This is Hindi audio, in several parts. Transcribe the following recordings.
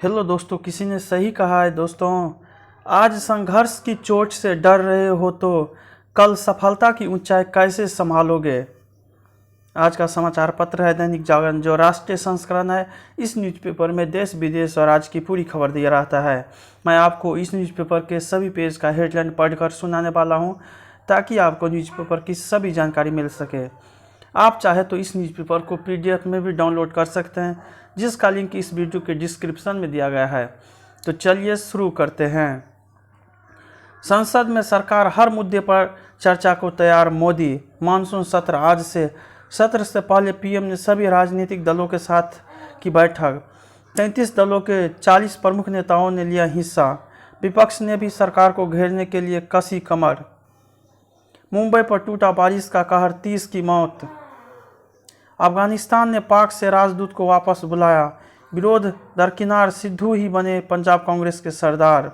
हेलो दोस्तों, किसी ने सही कहा है दोस्तों। आज संघर्ष की चोट से डर रहे हो तो कल सफलता की ऊंचाई कैसे संभालोगे। आज का समाचार पत्र है दैनिक जागरण, जो राष्ट्रीय संस्करण है। इस न्यूज़पेपर में देश विदेश और आज की पूरी खबर दिया रहता है। मैं आपको इस न्यूज़पेपर के सभी पेज का हेडलाइन पढ़कर सुनाने वाला हूं, ताकि आपको न्यूज़पेपर की सभी जानकारी मिल सके। आप चाहे तो इस न्यूज़पेपर को PDF में भी डाउनलोड कर सकते हैं, जिसका लिंक इस वीडियो के डिस्क्रिप्शन में दिया गया है। तो चलिए शुरू करते हैं। संसद में सरकार हर मुद्दे पर चर्चा को तैयार। मोदी मानसून सत्र आज से। सत्र से पहले PM ने सभी राजनीतिक दलों के साथ की बैठक। 33 दलों के 40 प्रमुख नेताओं ने लिया हिस्सा। विपक्ष ने भी सरकार को घेरने के लिए कसी कमर। मुंबई पर टूटा बारिश का कहर, 30 की मौत। अफगानिस्तान ने पाक से राजदूत को वापस बुलाया। विरोध दरकिनार, सिद्धू ही बने पंजाब कांग्रेस के सरदार।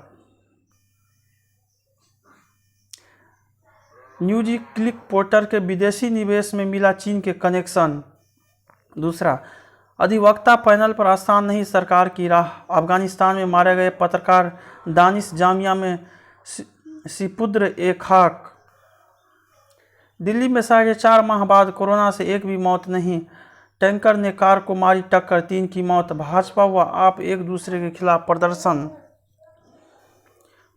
न्यूज क्लिक पोर्टल के विदेशी निवेश में मिला चीन के कनेक्शन। दूसरा, अधिवक्ता पैनल पर आसान नहीं सरकार की राह। अफगानिस्तान में मारे गए पत्रकार दानिश जामिया में सिपुद्र ए खाक। दिल्ली में 4.5 माह बाद कोरोना से एक भी मौत नहीं। टैंकर ने कार को मारी टक्कर, 3 की मौत। भाजपा व आप एक दूसरे के खिलाफ प्रदर्शन।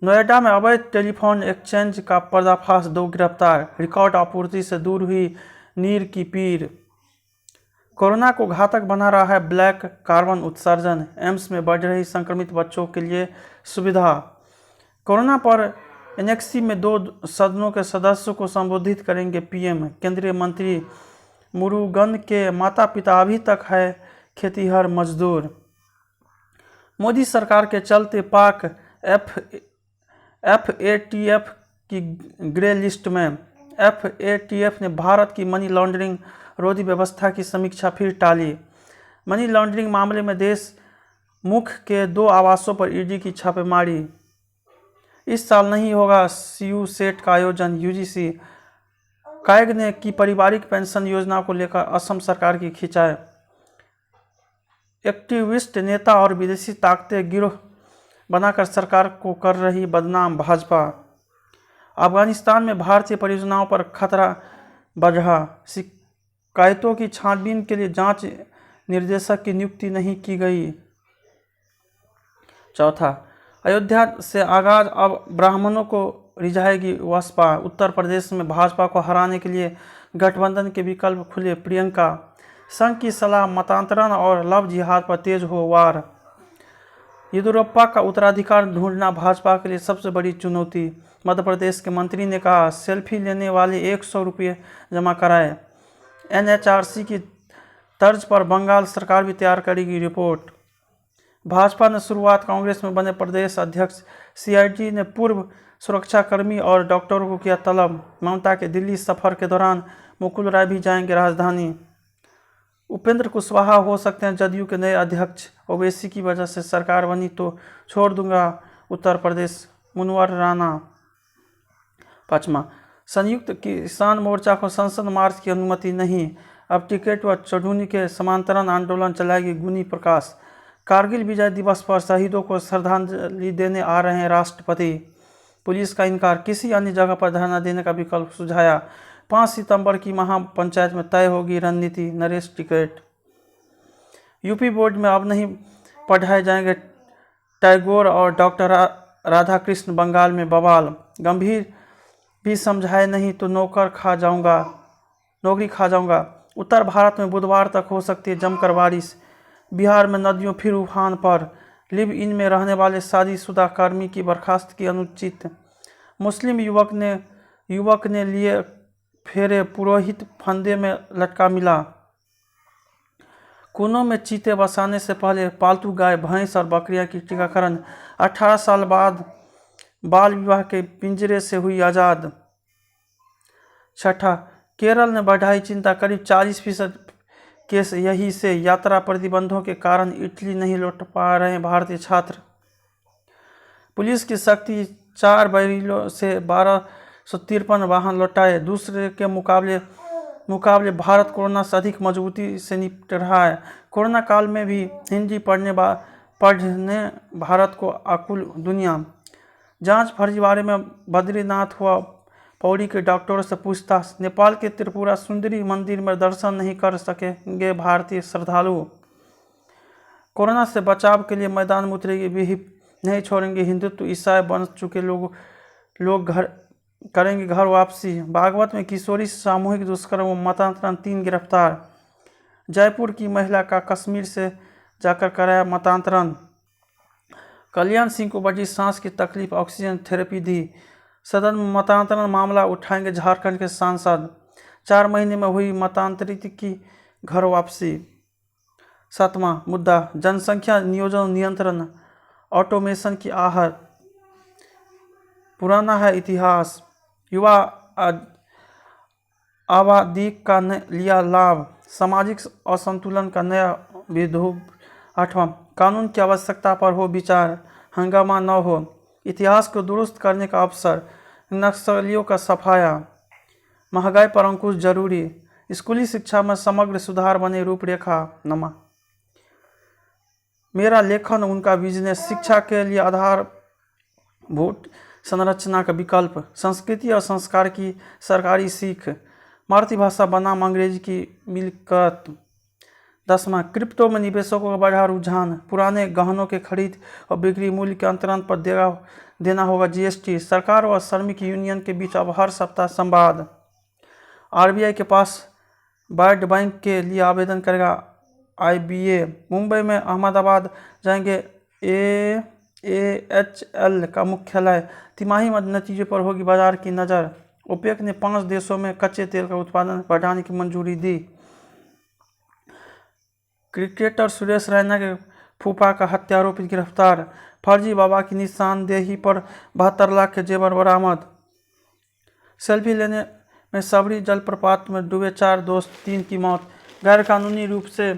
नोएडा में अवैध टेलीफोन एक्सचेंज का पर्दाफाश, 2 गिरफ्तार। रिकॉर्ड आपूर्ति से दूर हुई नीर की पीर। कोरोना को घातक बना रहा है ब्लैक कार्बन उत्सर्जन। एम्स में बढ़ रही संक्रमित बच्चों के लिए सुविधा। कोरोना पर एनेक्सी में 2 सदनों के सदस्यों को संबोधित करेंगे PM। केंद्रीय मंत्री मुरुगन के माता पिता अभी तक है खेतीहर मजदूर। मोदी सरकार के चलते पाक FATF की ग्रे लिस्ट में। FATF ने भारत की मनी लॉन्ड्रिंग रोधी व्यवस्था की समीक्षा फिर टाली। मनी लॉन्ड्रिंग मामले में देश मुख्य के 2 आवासों पर ED की छापेमारी। इस साल नहीं होगा CU सेट का आयोजन। UGC कैग ने की पारिवारिक पेंशन योजना को लेकर असम सरकार की खिंचाई। एक्टिविस्ट नेता और विदेशी ताकतें गिरोह बनाकर सरकार को कर रही बदनाम। भाजपा। अफगानिस्तान में भारतीय परियोजनाओं पर खतरा बढ़ा। शिकायतों की छानबीन के लिए जांच निर्देशक की नियुक्ति नहीं की गई। चौथा, अयोध्या से आगाज, अब ब्राह्मणों को रिझाएगी बसपा। उत्तर प्रदेश में भाजपा को हराने के लिए गठबंधन के विकल्प खुले। प्रियंका। संघ की सलाह, मतांतरण और लव जिहाद पर तेज हो वार। येदियुरप्पा का उत्तराधिकार ढूंढना भाजपा के लिए सबसे बड़ी चुनौती। मध्य प्रदेश के मंत्री ने कहा, सेल्फी लेने वाले 100 रुपये जमा कराए। NHRC की तर्ज पर बंगाल सरकार भी तैयार करेगी रिपोर्ट। भाजपा ने शुरुआत, कांग्रेस में बने प्रदेश अध्यक्ष। CID ने पूर्व सुरक्षाकर्मी और डॉक्टरों को किया तलब। ममता के दिल्ली सफर के दौरान मुकुल राय भी जाएंगे राजधानी। उपेंद्र कुशवाहा हो सकते हैं जदयू के नए अध्यक्ष। ओवैसी की वजह से सरकार बनी तो छोड़ दूंगा उत्तर प्रदेश, मुनवर राणा। पांचवा, संयुक्त किसान मोर्चा को संसद मार्च की अनुमति नहीं। अब टिकट व चढ़ूनी के समांतरण आंदोलन चलाएगी गुनी प्रकाश। कारगिल विजय दिवस पर शहीदों को श्रद्धांजलि देने आ रहे हैं राष्ट्रपति। पुलिस का इनकार, किसी अन्य जगह पर धरना देने का विकल्प सुझाया। 5 सितंबर की महापंचायत में तय होगी रणनीति। नरेश टिकैत। यूपी बोर्ड में अब नहीं पढ़ाए जाएंगे टैगोर और डॉक्टर राधाकृष्ण। बंगाल में बवाल, गंभीर भी समझाए नहीं तो नौकरी खा जाऊंगा। उत्तर भारत में बुधवार तक हो सकती है जमकर बारिश। बिहार में नदियों फिर उफान पर। लिव इन में रहने वाले शादीशुदा कर्मी की बर्खास्त की अनुचित। मुस्लिम युवक ने लिए फेरे, पुरोहित फंदे में लटका मिला। कुनों में चीते बसाने से पहले पालतू गाय, भैंस और बकरियां की टीकाकरण। 18 साल बाद बाल विवाह के पिंजरे से हुई आज़ाद। छठा, केरल ने बढ़ाई चिंता, करीब 40% केस यही से। यात्रा प्रतिबंधों के कारण इटली नहीं लौट पा रहे भारतीय छात्र। पुलिस की सख्ती, 4 बैरिलों से 1253 वाहन लौटाए। दूसरे के मुकाबले भारत कोरोना से अधिक मजबूती से निपट रहा है। कोरोना काल में भी हिंदी पढ़ने भारत को आकुल दुनिया। जांच फर्जीवाड़े में बद्रीनाथ हुआ पौड़ी के डॉक्टरों से पूछताछ। नेपाल के त्रिपुरा सुंदरी मंदिर में दर्शन नहीं कर सकेंगे भारतीय श्रद्धालु। कोरोना से बचाव के लिए मैदान में उतरेगी विहिप, नहीं छोड़ेंगे हिंदुत्व। ईसाई बन चुके लोग घर करेंगे घर वापसी। बागवत में किशोरी सामूहिक दुष्कर्म व मतांतरण, 3 गिरफ्तार। जयपुर की महिला का कश्मीर से जाकर कराया मतांतरण। कल्याण सिंह को बड़ी सांस की तकलीफ, ऑक्सीजन थेरेपी दी। सदन में मतांतरण मामला उठाएंगे झारखंड के सांसद। 4 महीने में हुई मतांतरित की घर वापसी। 7वां मुद्दा जनसंख्या नियोजन नियंत्रण, ऑटोमेशन की आहट। पुराना है इतिहास, युवा आबादी का लिया लाभ। सामाजिक असंतुलन का नया विदूप। 8वां कानून की आवश्यकता पर हो विचार, हंगामा न हो। इतिहास को दुरुस्त करने का अवसर, नक्सलियों का सफाया। महंगाई पर अंकुश जरूरी, स्कूली शिक्षा में समग्र सुधार बने रूपरेखा। नमा मेरा लेखन उनका बिजनेस, शिक्षा के लिए आधारभूत संरचना का विकल्प। संस्कृति और संस्कार की सरकारी सीख, मातृभाषा बनाम अंग्रेजी की मिलकत। 10वां क्रिप्टो में निवेशकों का बढ़ा रुझान, पुराने गहनों के खरीद और बिक्री मूल्य के अंतरण पर देना होगा जीएसटी। सरकार और श्रमिक यूनियन के बीच अब हर सप्ताह संवाद। आरबीआई के पास वर्ल्ड बैंक के लिए आवेदन करेगा आईबीए। मुंबई में अहमदाबाद जाएंगे एएचएल का मुख्यालय। तिमाही नतीजे पर होगी बाजार की नज़र। ओपेक ने 5 देशों में कच्चे तेल का उत्पादन बढ़ाने की मंजूरी दी। क्रिकेटर सुरेश रैना के फूफा का हत्या आरोपी गिरफ्तार। फर्जी बाबा की निशानदेही पर 72 लाख के जेवर बरामद। सेल्फी लेने में सबरी जलप्रपात में डूबे 4 दोस्त, 3 की मौत। गैरकानूनी रूप से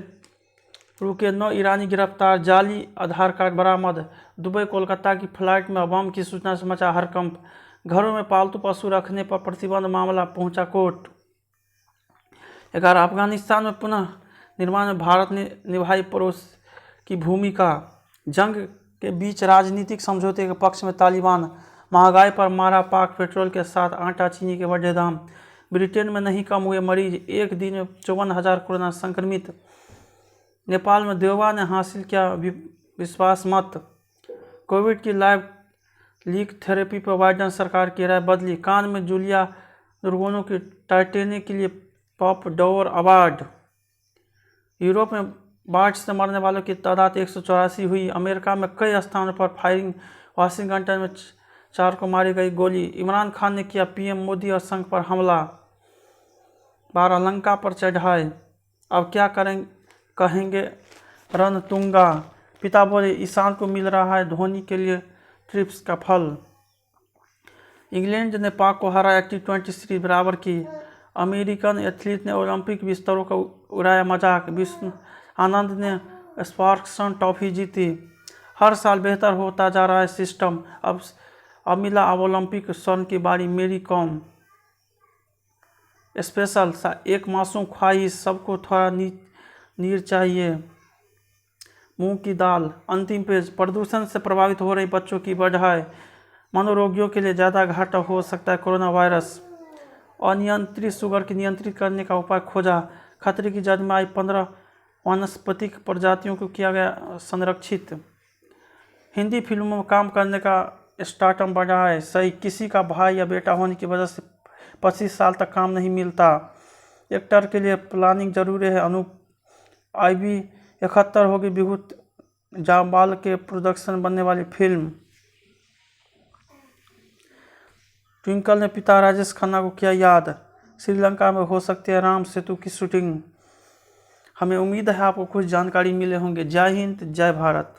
रुके 9 ईरानी गिरफ्तार। जाली आधार कार्ड बरामद। दुबई कोलकाता की फ्लाइट में बम की सूचना से मचा हड़कंप। घरों में पालतू पशु रखने पर प्रतिबंध मामला पहुंचा कोर्ट। 11 अफगानिस्तान में पुनः निर्माण में भारत ने निभाई पड़ोस की भूमिका। जंग के बीच राजनीतिक समझौते के पक्ष में तालिबान। महंगाई पर मारा पाक पेट्रोल के साथ आटा चीनी के बढ़े दाम। ब्रिटेन में नहीं कम हुए मरीज, एक दिन में 54,000 कोरोना संक्रमित। नेपाल में देवा ने हासिल किया विश्वास मत। कोविड की लाइव लीक थेरेपी पर बाइडेन सरकार की राय बदली। कान में जूलिया दुर्गोनो की टाइटेने के लिए पॉप डॉवर अवार्ड। यूरोप में बाढ़ से मरने वालों की तादाद 184 हुई। अमेरिका में कई स्थानों पर फायरिंग। वाशिंगटन में 4 को मारी गई गोली। इमरान खान ने किया पीएम मोदी और संघ पर हमला। 12 लंका पर चढ़ाए, अब क्या कहेंगे रणतुंगा। पिता बोले ईशान को मिल रहा है धोनी के लिए ट्रिप्स का फल। इंग्लैंड ने पाक को हराया, T20 सीरीज बराबर की। अमेरिकन एथलीट ने ओलंपिक बिस्तरों का उड़ाया मजाक। विष्णु आनंद ने स्पार्क्सन ट्रॉफी जीती। हर साल बेहतर होता जा रहा है सिस्टम। अब मिला अब ओलंपिक स्वर्ण की बारी मेरी कॉम। स्पेशल एक मासूम ख्वाहिश, सबको थोड़ा नीर चाहिए। मूंग की दाल। अंतिम पेज। प्रदूषण से प्रभावित हो रही बच्चों की बढ़ाई। मनोरोगियों के लिए ज़्यादा घाटा हो सकता है कोरोना वायरस। अनियंत्रित शुगर की नियंत्रित करने का उपाय खोजा। खतरे की जद में आई 15 वानस्पतिक प्रजातियों को किया गया संरक्षित। हिंदी फिल्मों में काम करने का स्टार्टअप बढ़ा है। सही, किसी का भाई या बेटा होने की वजह से 25 साल तक काम नहीं मिलता। एक्टर के लिए प्लानिंग जरूरी है। अनूप IB 71 होगी विभूत जाम्बाल के प्रोडक्शन बनने वाली फिल्म। ट्विंकल ने पिता राजेश खन्ना को किया याद। श्रीलंका में हो सकती है राम सेतु की शूटिंग। हमें उम्मीद है आपको कुछ जानकारी मिले होंगे। जय हिंद, जय भारत।